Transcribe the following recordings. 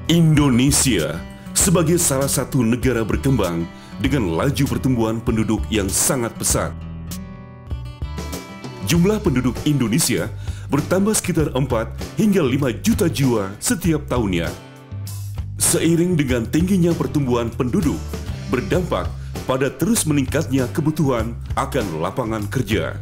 Indonesia sebagai salah satu negara berkembang dengan laju pertumbuhan penduduk yang sangat pesat. Jumlah penduduk Indonesia bertambah sekitar 4 hingga 5 juta jiwa setiap tahunnya. Seiring dengan tingginya pertumbuhan penduduk, berdampak pada terus meningkatnya kebutuhan akan lapangan kerja.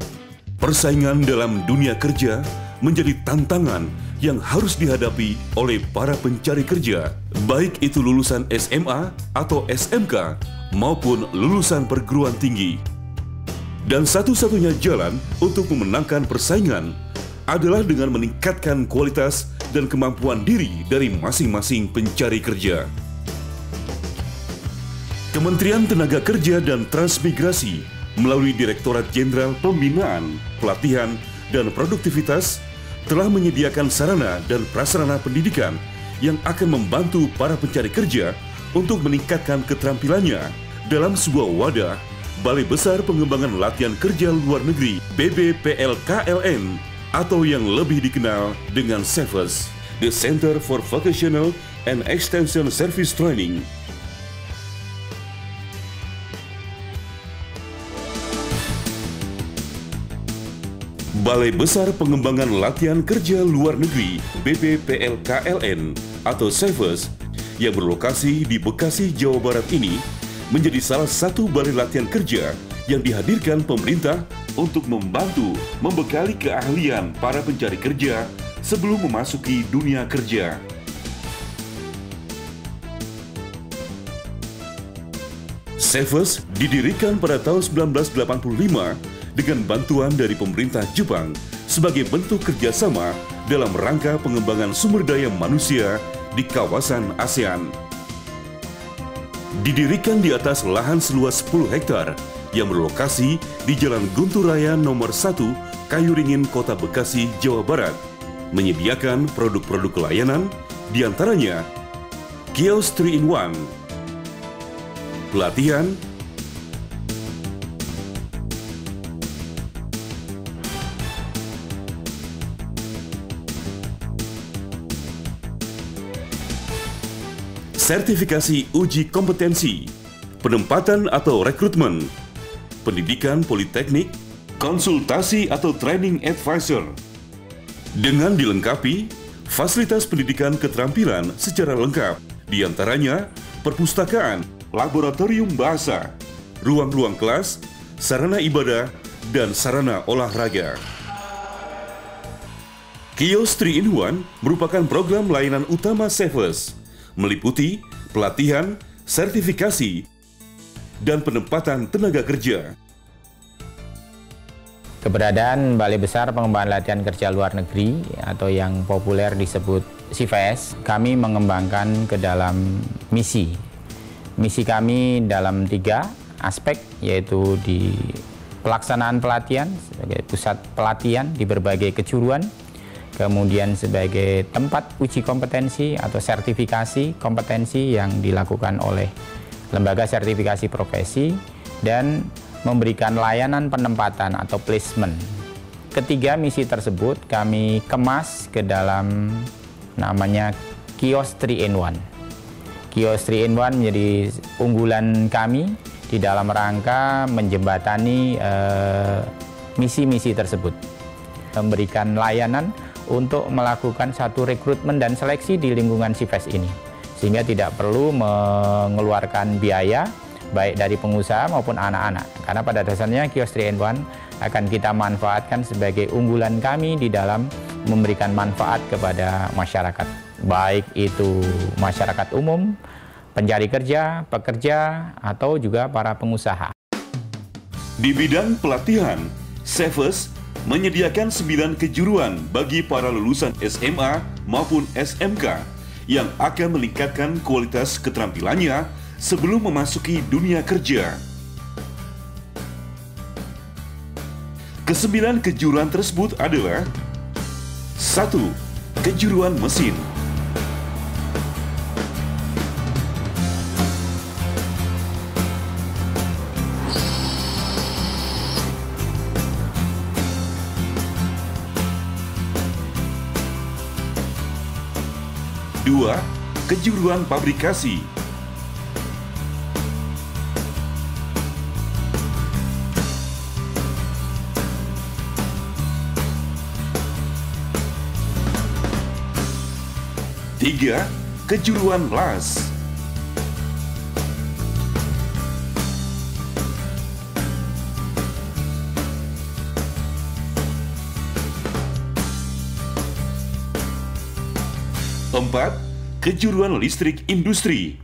Persaingan dalam dunia kerja menjadi tantangan yang harus dihadapi oleh para pencari kerja, baik itu lulusan SMA atau SMK maupun lulusan perguruan tinggi. Dan satu-satunya jalan untuk memenangkan persaingan adalah dengan meningkatkan kualitas dan kemampuan diri dari masing-masing pencari kerja. Kementerian Tenaga Kerja dan Transmigrasi melalui Direktorat Jenderal Pembinaan, Pelatihan, dan Produktivitas telah menyediakan sarana dan prasarana pendidikan yang akan membantu para pencari kerja untuk meningkatkan keterampilannya dalam sebuah wadah Balai Besar Pengembangan Latihan Kerja Luar Negeri (BBPLKLN) atau yang lebih dikenal dengan CEVES, The Center for Vocational and Extension Service Training. Balai Besar Pengembangan Latihan Kerja Luar Negeri (BBPLKLN) atau CEVES yang berlokasi di Bekasi, Jawa Barat ini menjadi salah satu balai latihan kerja yang dihadirkan pemerintah untuk membantu membekali keahlian para pencari kerja sebelum memasuki dunia kerja. CEVES didirikan pada tahun 1985 dengan bantuan dari pemerintah Jepang sebagai bentuk kerjasama dalam rangka pengembangan sumber daya manusia di kawasan ASEAN. Didirikan di atas lahan seluas 10 hektar yang berlokasi di Jalan Guntur Raya nomor 1, Kayuringin, Kota Bekasi, Jawa Barat, menyediakan produk-produk layanan, diantaranya kios 3-in-1, pelatihan, sertifikasi uji kompetensi, penempatan atau rekrutmen, pendidikan politeknik, konsultasi atau training advisor, dengan dilengkapi fasilitas pendidikan keterampilan secara lengkap, diantaranya perpustakaan, laboratorium bahasa, ruang-ruang kelas, sarana ibadah, dan sarana olahraga. Kios 3-in-1 merupakan program layanan utama CEVES, meliputi pelatihan, sertifikasi, dan penempatan tenaga kerja. Keberadaan Balai Besar Pengembangan Latihan Kerja Luar Negeri atau yang populer disebut CEVES, kami mengembangkan ke dalam misi. Misi kami dalam 3 aspek, yaitu di pelaksanaan pelatihan sebagai pusat pelatihan di berbagai kejuruan, kemudian sebagai tempat uji kompetensi atau sertifikasi kompetensi yang dilakukan oleh lembaga sertifikasi profesi, dan memberikan layanan penempatan atau placement. Ketiga misi tersebut kami kemas ke dalam namanya kios 3-in-1. Kios 3-in-1 menjadi unggulan kami di dalam rangka menjembatani misi-misi tersebut. Memberikan layanan untuk melakukan satu rekrutmen dan seleksi di lingkungan CEVES ini, sehingga tidak perlu mengeluarkan biaya baik dari pengusaha maupun anak-anak, karena pada dasarnya kios 3-in-1 akan kita manfaatkan sebagai unggulan kami di dalam memberikan manfaat kepada masyarakat, baik itu masyarakat umum, pencari kerja, pekerja, atau juga para pengusaha. Di bidang pelatihan, CEVES menyediakan 9 kejuruan bagi para lulusan SMA maupun SMK yang akan meningkatkan kualitas keterampilannya sebelum memasuki dunia kerja. Ke-9 kejuruan tersebut adalah 1. Kejuruan mesin. 2. kejuruan pabrikasi. Tiga, kejuruan las. Empat, kejuruan listrik industri.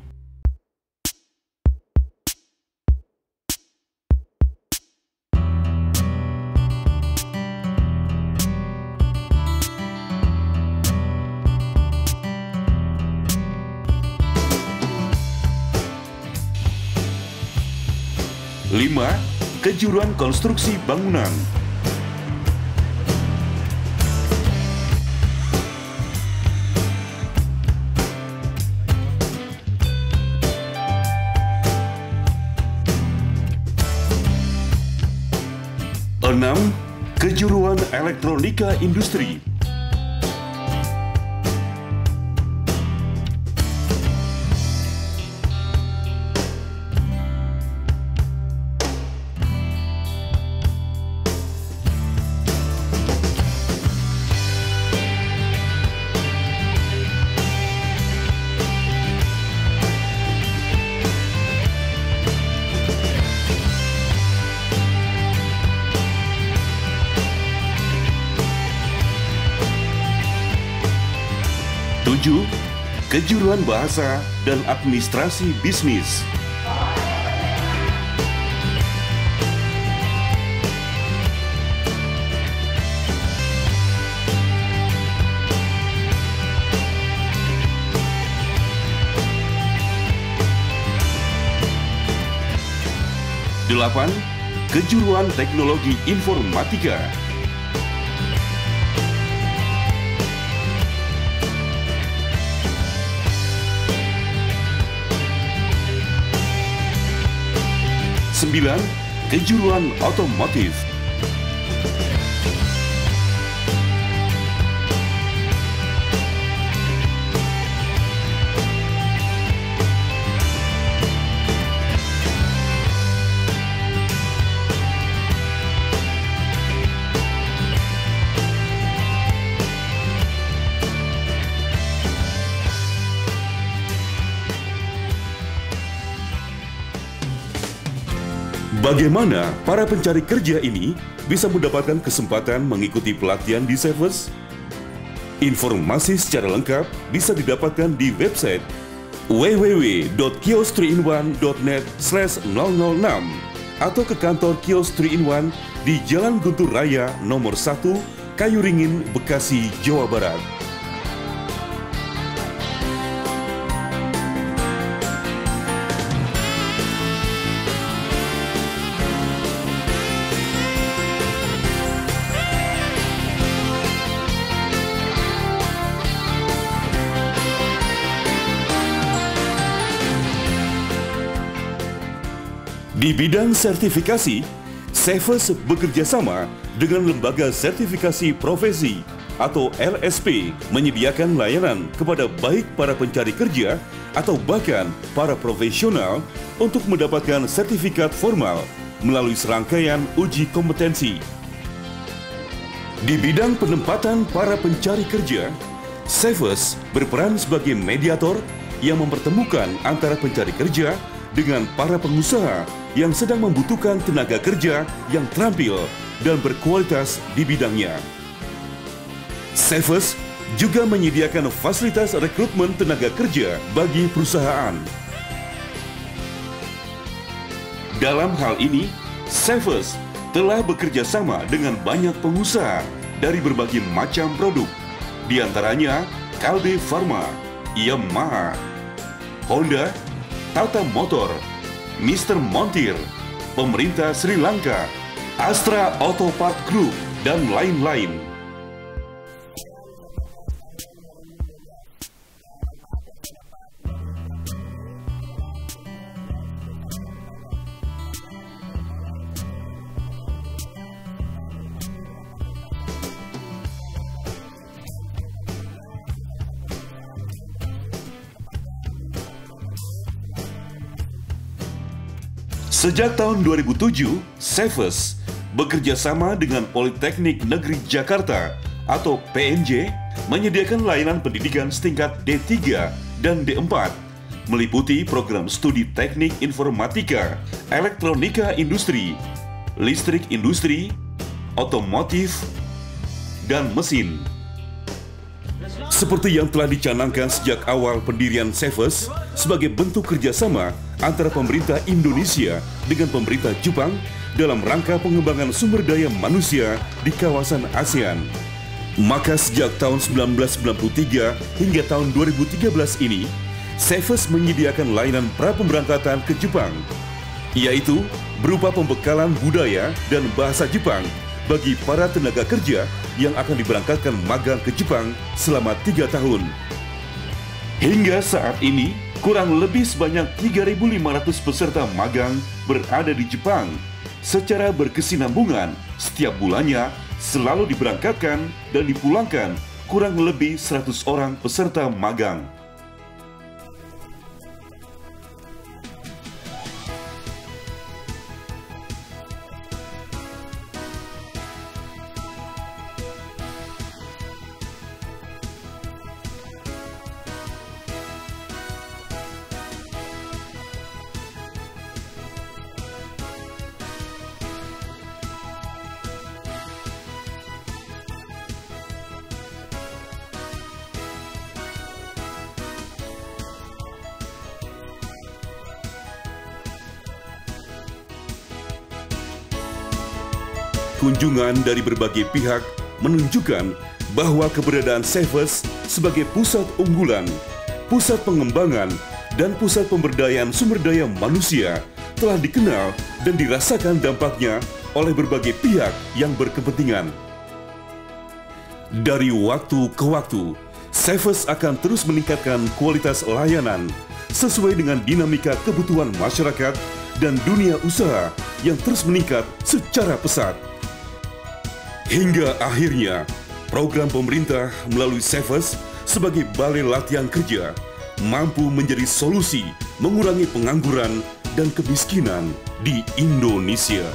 Lima, kejuruan konstruksi bangunan. Enam, kejuruan elektronika industri. Tujuh, kejuruan bahasa dan administrasi bisnis. Delapan, kejuruan teknologi informatika. 9. Kejuruan otomotif. 'Bagaimana para pencari kerja ini bisa mendapatkan kesempatan mengikuti pelatihan di Cefes? Informasi secara lengkap bisa didapatkan di website www.kios3in1.net/006 atau ke kantor Kios 3-in-1 di Jalan Guntur Raya nomor 1, Kayuringin, Bekasi, Jawa Barat. Di bidang sertifikasi, Cefes bekerja sama dengan Lembaga Sertifikasi Profesi atau LSP menyediakan layanan kepada baik para pencari kerja atau bahkan para profesional untuk mendapatkan sertifikat formal melalui serangkaian uji kompetensi. Di bidang penempatan para pencari kerja, Cefes berperan sebagai mediator yang mempertemukan antara pencari kerja dengan para pengusaha yang sedang membutuhkan tenaga kerja yang terampil dan berkualitas di bidangnya. Cefes juga menyediakan fasilitas rekrutmen tenaga kerja bagi perusahaan. Dalam hal ini, Cefes telah bekerja sama dengan banyak pengusaha dari berbagai macam produk, di antaranya Kalbe Pharma, Yamaha, Honda, Tata Motor, Mr. Montir, pemerintah Sri Lanka, Astra Auto Part Group, dan lain-lain. Sejak tahun 2007, Cefes bekerja sama dengan Politeknik Negeri Jakarta atau PNJ menyediakan layanan pendidikan setingkat D3 dan D4 meliputi program studi teknik informatika, elektronika industri, listrik industri, otomotif, dan mesin. Seperti yang telah dicanangkan sejak awal pendirian Cefes sebagai bentuk kerjasama antara pemerintah Indonesia dengan pemerintah Jepang dalam rangka pengembangan sumber daya manusia di kawasan ASEAN. Maka sejak tahun 1993 hingga tahun 2013 ini, Cefes menyediakan layanan pra-pemberangkatan ke Jepang, yaitu berupa pembekalan budaya dan bahasa Jepang bagi para tenaga kerja yang akan diberangkatkan magang ke Jepang selama 3 tahun. Hingga saat ini, kurang lebih sebanyak 3.500 peserta magang berada di Jepang. Secara berkesinambungan, setiap bulannya selalu diberangkatkan dan dipulangkan kurang lebih 100 orang peserta magang. Kunjungan dari berbagai pihak menunjukkan bahwa keberadaan Cefes sebagai pusat unggulan, pusat pengembangan, dan pusat pemberdayaan sumber daya manusia telah dikenal dan dirasakan dampaknya oleh berbagai pihak yang berkepentingan. Dari waktu ke waktu, Cefes akan terus meningkatkan kualitas layanan sesuai dengan dinamika kebutuhan masyarakat dan dunia usaha yang terus meningkat secara pesat. Hingga akhirnya, program pemerintah melalui Cefes sebagai balai latihan kerja mampu menjadi solusi mengurangi pengangguran dan kemiskinan di Indonesia.